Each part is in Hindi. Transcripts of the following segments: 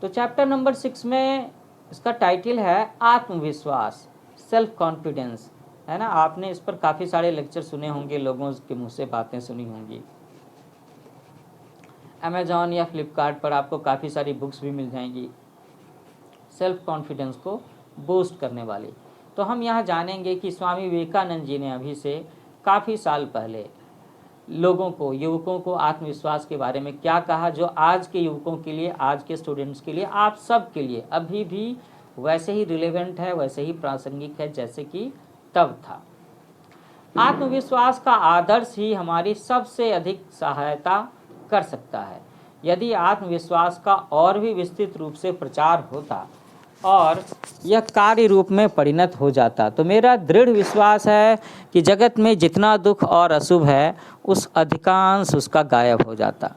तो चैप्टर नंबर 6 में इसका टाइटल है आत्मविश्वास, सेल्फ कॉन्फिडेंस, है ना। आपने इस पर काफ़ी सारे लेक्चर सुने होंगे, लोगों के मुँह से बातें सुनी होंगी। अमेज़ॉन या फ्लिपकार्ट पर आपको काफ़ी सारी बुक्स भी मिल जाएंगी सेल्फ कॉन्फिडेंस को बूस्ट करने वाली। तो हम यहाँ जानेंगे कि स्वामी विवेकानंद जी ने अभी से काफ़ी साल पहले लोगों को, युवकों को आत्मविश्वास के बारे में क्या कहा, जो आज के युवकों के लिए, आज के स्टूडेंट्स के लिए, आप सब के लिए अभी भी वैसे ही रिलेवेंट है, वैसे ही प्रासंगिक है जैसे कि तब था। आत्मविश्वास का आदर्श ही हमारी सबसे अधिक सहायता कर सकता है। यदि आत्मविश्वास का और भी विस्तृत रूप से प्रचार होता और यह कार्य रूप में परिणत हो जाता तो मेरा दृढ़ विश्वास है कि जगत में जितना दुख और अशुभ है उस अधिकांश उसका गायब हो जाता।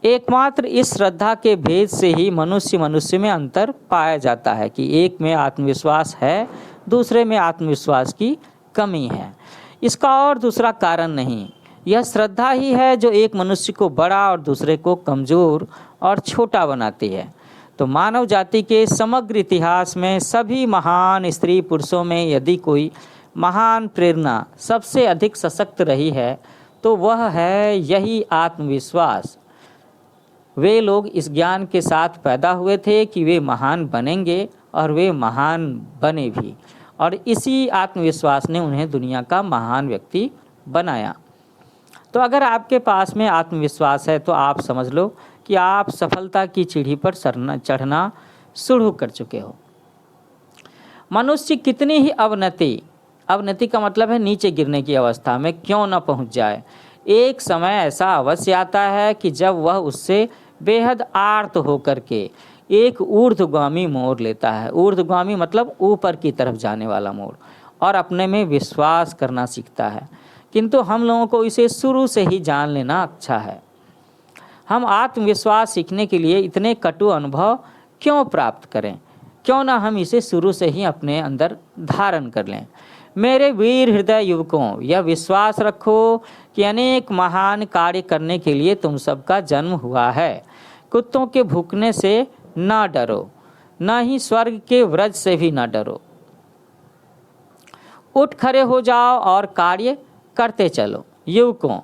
एकमात्र इस श्रद्धा के भेद से ही मनुष्य में अंतर पाया जाता है कि एक में आत्मविश्वास है, दूसरे में आत्मविश्वास की कमी है। इसका और दूसरा कारण नहीं, यह श्रद्धा ही है जो एक मनुष्य को बड़ा और दूसरे को कमज़ोर और छोटा बनाती है। तो मानव जाति के समग्र इतिहास में सभी महान स्त्री पुरुषों में यदि कोई महान प्रेरणा सबसे अधिक सशक्त रही है तो वह है यही आत्मविश्वास। वे लोग इस ज्ञान के साथ पैदा हुए थे कि वे महान बनेंगे और वे महान बने भी, और इसी आत्मविश्वास ने उन्हें दुनिया का महान व्यक्ति बनाया। तो अगर आपके पास में आत्मविश्वास है तो आप समझ लो कि आप सफलता की सीढ़ी पर चढ़ना शुरू कर चुके हो। मनुष्य कितनी ही अवनति का मतलब है नीचे गिरने की अवस्था में क्यों न पहुंच जाए, एक समय ऐसा अवश्य आता है कि जब वह उससे बेहद आर्त होकर के एक ऊर्ध्वगामी मोड़ लेता है। ऊर्ध्वगामी मतलब ऊपर की तरफ जाने वाला मोड़, और अपने में विश्वास करना सीखता है। किंतु हम लोगों को इसे शुरू से ही जान लेना अच्छा है। हम आत्मविश्वास सीखने के लिए इतने कटु अनुभव क्यों प्राप्त करें, क्यों ना हम इसे शुरू से ही अपने अंदर धारण कर लें। मेरे वीर हृदय युवकों, यह विश्वास रखो कि अनेक महान कार्य करने के लिए तुम सबका जन्म हुआ है। कुत्तों के भूखने से ना डरो, न ही स्वर्ग के व्रज से भी ना डरो। उठ खड़े हो जाओ और कार्य करते चलो। युवकों,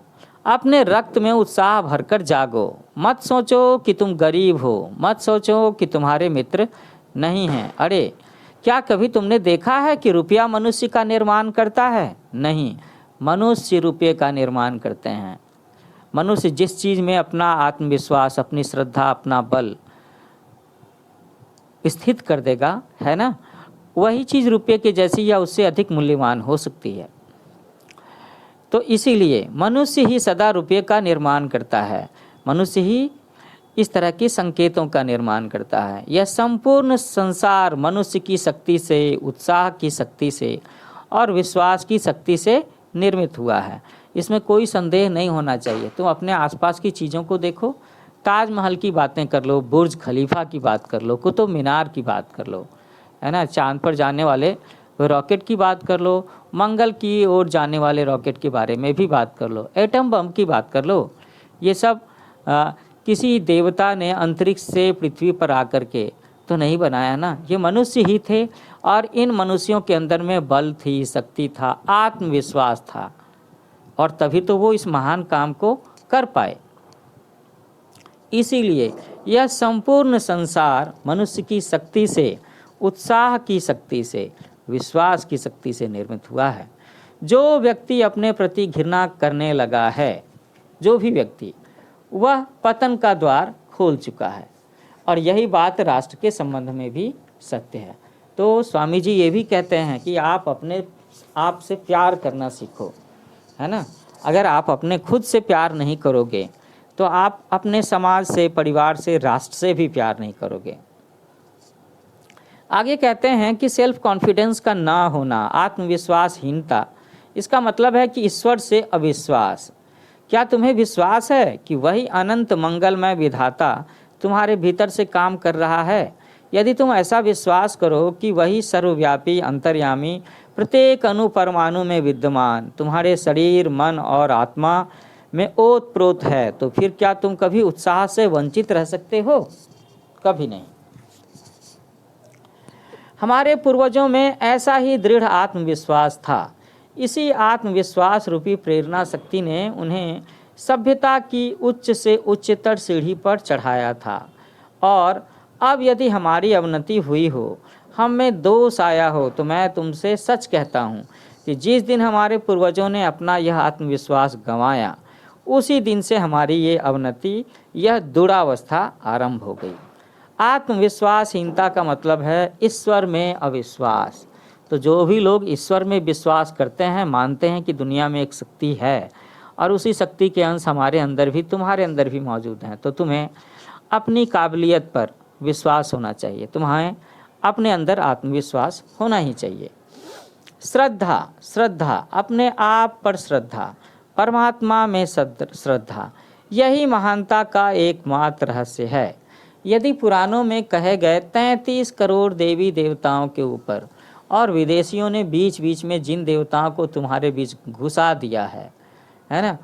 अपने रक्त में उत्साह भरकर जागो। मत सोचो कि तुम गरीब हो, मत सोचो कि तुम्हारे मित्र नहीं हैं। अरे क्या कभी तुमने देखा है कि रुपया मनुष्य का निर्माण करता है? नहीं, मनुष्य रुपये का निर्माण करते हैं। मनुष्य जिस चीज़ में अपना आत्मविश्वास, अपनी श्रद्धा, अपना बल स्थित कर देगा, है ना, वही चीज़ रुपये के जैसी या उससे अधिक मूल्यवान हो सकती है। तो इसीलिए मनुष्य ही सदा रुपये का निर्माण करता है, मनुष्य ही इस तरह के संकेतों का निर्माण करता है। यह संपूर्ण संसार मनुष्य की शक्ति से, उत्साह की शक्ति से और विश्वास की शक्ति से निर्मित हुआ है। इसमें कोई संदेह नहीं होना चाहिए। तुम अपने आसपास की चीज़ों को देखो, ताजमहल की बातें कर लो, बुर्ज खलीफा की बात कर लो, कुतुब मीनार की बात कर लो, है ना, चांद पर जाने वाले रॉकेट की बात कर लो, मंगल की ओर जाने वाले रॉकेट के बारे में भी बात कर लो, एटम बम की बात कर लो। ये सब किसी देवता ने अंतरिक्ष से पृथ्वी पर आकर के तो नहीं बनाया ना, ये मनुष्य ही थे। और इन मनुष्यों के अंदर में बल थी, शक्ति था, आत्मविश्वास था, और तभी तो वो इस महान काम को कर पाए। इसीलिए यह संपूर्ण संसार मनुष्य की शक्ति से, उत्साह की शक्ति से, विश्वास की शक्ति से निर्मित हुआ है। जो व्यक्ति अपने प्रति घृणा करने लगा है, जो भी व्यक्ति, वह पतन का द्वार खोल चुका है। और यही बात राष्ट्र के संबंध में भी सत्य है। तो स्वामी जी ये भी कहते हैं कि आप अपने आप से प्यार करना सीखो, है ना। अगर आप अपने खुद से प्यार नहीं करोगे तो आप अपने समाज से, परिवार से, राष्ट्र से भी प्यार नहीं करोगे। आगे कहते हैं कि सेल्फ कॉन्फिडेंस का ना होना, आत्मविश्वासहीनता, इसका मतलब है कि ईश्वर से अविश्वास। क्या तुम्हें विश्वास है कि वही अनंत मंगलमय विधाता तुम्हारे भीतर से काम कर रहा है? यदि तुम ऐसा विश्वास करो कि वही सर्वव्यापी, अंतर्यामी, प्रत्येक अणु परमाणु में विद्यमान तुम्हारे शरीर, मन और आत्मा में ओतप्रोत है, तो फिर क्या तुम कभी उत्साह से वंचित रह सकते हो? कभी नहीं। हमारे पूर्वजों में ऐसा ही दृढ़ आत्मविश्वास था। इसी आत्मविश्वास रूपी प्रेरणा शक्ति ने उन्हें सभ्यता की उच्च से उच्चतर सीढ़ी पर चढ़ाया था। और अब यदि हमारी अवनति हुई हो, हम में दोष आया हो, तो मैं तुमसे सच कहता हूँ कि जिस दिन हमारे पूर्वजों ने अपना यह आत्मविश्वास गंवाया, उसी दिन से हमारी ये अवनति, यह दुरावस्था आरंभ हो गई। आत्मविश्वासहीनता का मतलब है ईश्वर में अविश्वास। तो जो भी लोग ईश्वर में विश्वास करते हैं, मानते हैं कि दुनिया में एक शक्ति है और उसी शक्ति के अंश हमारे अंदर भी, तुम्हारे अंदर भी मौजूद हैं, तो तुम्हें अपनी काबिलियत पर विश्वास होना चाहिए, तुम्हें अपने अंदर आत्मविश्वास होना ही चाहिए। श्रद्धा, श्रद्धा, अपने आप पर श्रद्धा, परमात्मा में श्रद्धा, यही महानता का एकमात्र रहस्य है। यदि पुराणों में कहे गए 33 करोड़ देवी देवताओं के ऊपर और विदेशियों ने बीच बीच में जिन देवताओं को तुम्हारे बीच घुसा दिया है ना,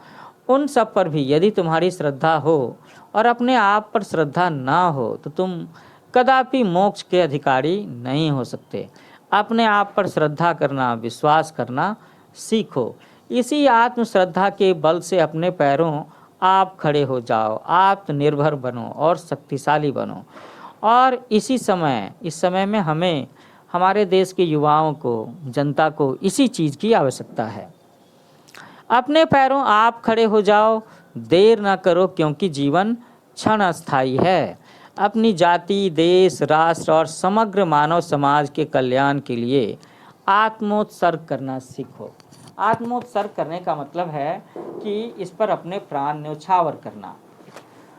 उन सब पर भी यदि तुम्हारी श्रद्धा हो और अपने आप पर श्रद्धा ना हो, तो तुम कदापि मोक्ष के अधिकारी नहीं हो सकते। अपने आप पर श्रद्धा करना, विश्वास करना सीखो। इसी आत्मश्रद्धा के बल से अपने पैरों आप खड़े हो जाओ, आत्मनिर्भर बनो और शक्तिशाली बनो। और इस समय में हमें, हमारे देश के युवाओं को, जनता को इसी चीज़ की आवश्यकता है। अपने पैरों आप खड़े हो जाओ, देर ना करो, क्योंकि जीवन क्षण अस्थायी है। अपनी जाति, देश, राष्ट्र और समग्र मानव समाज के कल्याण के लिए आत्मोत्सर्ग करना सीखो। आत्मोत्सर्ग करने का मतलब है कि इस पर अपने प्राण न्यौछावर करना।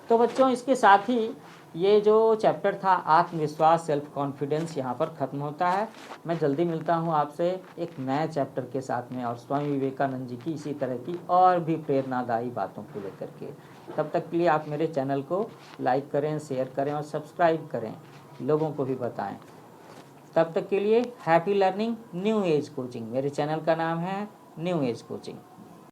तो बच्चों, इसके साथ ही ये जो चैप्टर था आत्मविश्वास, सेल्फ कॉन्फिडेंस, यहाँ पर ख़त्म होता है। मैं जल्दी मिलता हूँ आपसे एक नए चैप्टर के साथ में और स्वामी विवेकानंद जी की इसी तरह की और भी प्रेरणादायी बातों को लेकर के। तब तक के लिए आप मेरे चैनल को लाइक करें, शेयर करें और सब्सक्राइब करें, लोगों को भी बताएं। तब तक के लिए happy learning new age coaching. मेरे चैनल का नाम है न्यू एज कोचिंग।